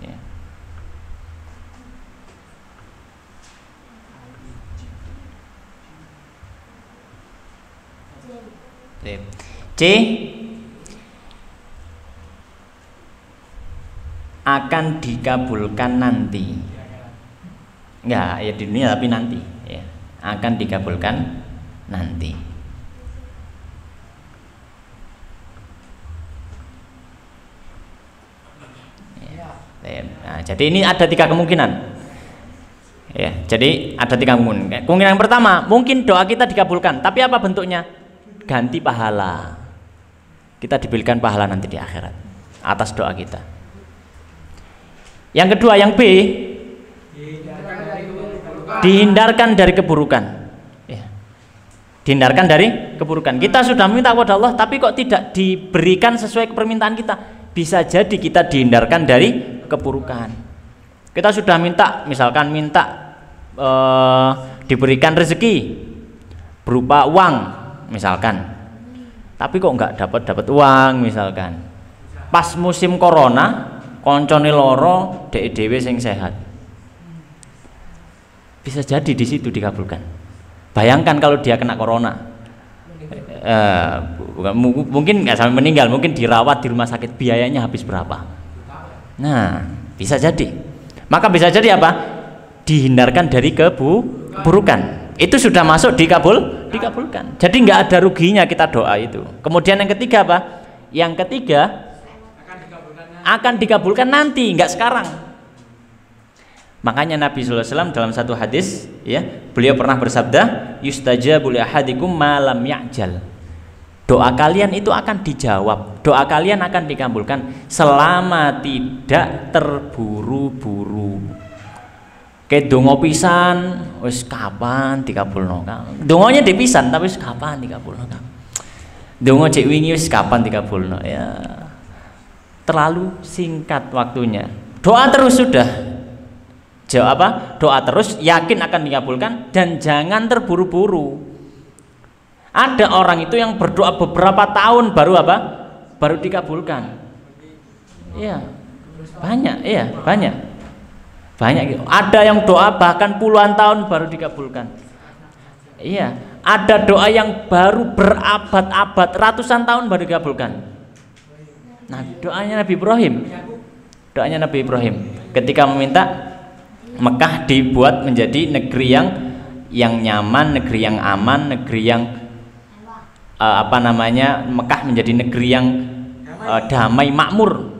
Ya. C. Akan dikabulkan nanti. Enggak, ya di dunia tapi nanti ya. Akan dikabulkan nanti. Ya. Nah, jadi ini ada 3 kemungkinan. Ya, jadi ada 3 kemungkinan. Kemungkinan yang pertama, mungkin doa kita dikabulkan, tapi apa bentuknya? Ganti pahala. Kita diberikan pahala nanti di akhirat atas doa kita. Yang kedua, yang B, dihindarkan dari keburukan. Ya. Dihindarkan dari keburukan. Kita sudah minta kepada Allah, tapi kok tidak diberikan sesuai permintaan kita. Bisa jadi kita dihindarkan dari keburukan. Kita sudah minta, misalkan diberikan rezeki berupa uang, misalkan. Tapi kok nggak dapat uang, misalkan. Pas musim corona, koncone loro, dhewe sing sehat. Bisa jadi di situ dikabulkan. Bayangkan kalau dia kena corona, mungkin nggak sampai meninggal, mungkin dirawat di rumah sakit, biayanya habis berapa? Nah, bisa jadi. Maka bisa jadi apa? Dihindarkan dari keburukan. Itu sudah masuk dikabulkan. Jadi nggak ada ruginya kita doa itu. Kemudian yang ketiga apa? Yang ketiga akan dikabulkan nanti, nggak sekarang. Makanya Nabi SAW dalam satu hadis, ya, beliau pernah bersabda, yustajabu li ahadikum ma lam ya'jal. Doa kalian itu akan dijawab, doa kalian akan dikabulkan selama tidak terburu-buru. Kayak dongo pisan, wis kapan dikabulno? Dongonya dipisan tapi wis kapan dikabulno? Dongo cek wingi wis kapan dikabulno? Ya, terlalu singkat waktunya. Doa terus sudah. Doa terus, yakin akan dikabulkan dan jangan terburu-buru. Ada orang itu yang berdoa beberapa tahun baru baru dikabulkan. Iya, banyak, iya banyak. Banyak gitu. Ada yang doa bahkan puluhan tahun baru dikabulkan. Iya, ada doa yang baru berabad-abad, ratusan tahun baru dikabulkan. Nah, doanya Nabi Ibrahim ketika meminta Mekah dibuat menjadi negeri yang nyaman, negeri yang aman, negeri yang Mekah menjadi negeri yang damai, makmur,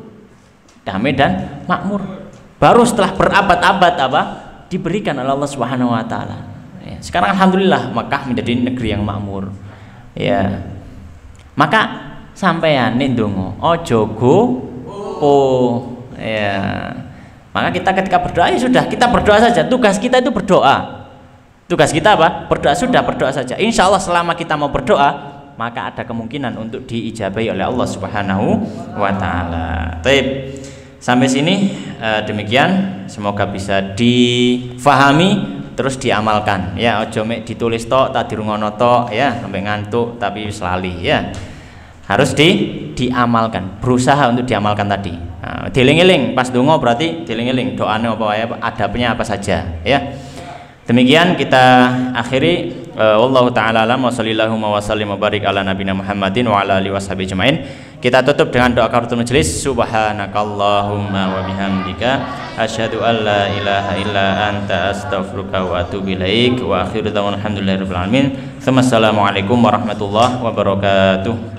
damai dan makmur. Baru setelah berabad-abad diberikan oleh Allah Subhanahu Wa Taala. Ya, sekarang alhamdulillah Mekah menjadi negeri yang makmur. Ya, maka sampeyan ndonga ojo ya. Maka kita ketika berdoa ya sudah, kita berdoa saja. Tugas kita itu berdoa. Tugas kita apa? Berdoa, sudah berdoa saja. Insya Allah selama kita mau berdoa, maka ada kemungkinan untuk diijabahi oleh Allah Subhanahu Wa Taala. Baik. Sampai sini demikian, semoga bisa difahami terus diamalkan ya. Ojo mek ditulis tok, tak dirungono tok ya, sampai ngantuk tapi selali ya. Harus diamalkan, berusaha untuk diamalkan tadi. Nah, dieling-eling pas dongo berarti dieling-eling doane apa ya, adabnya apa saja ya. Demikian kita akhiri. Wallahu taala alam wa sallallahu wa sallim wa barik ala nabiyina Muhammadin wa ala alihi washabihi ajmain. Kita tutup dengan doa kafaratul majelis. Subhanakallahumma wa bihamdika asyhadu an la ilaha illa anta astaghfiruka wa atubu ilaik. Wa akhiru da'wana alhamdulillahirabbil alamin. Assalamualaikum warahmatullahi wabarakatuh.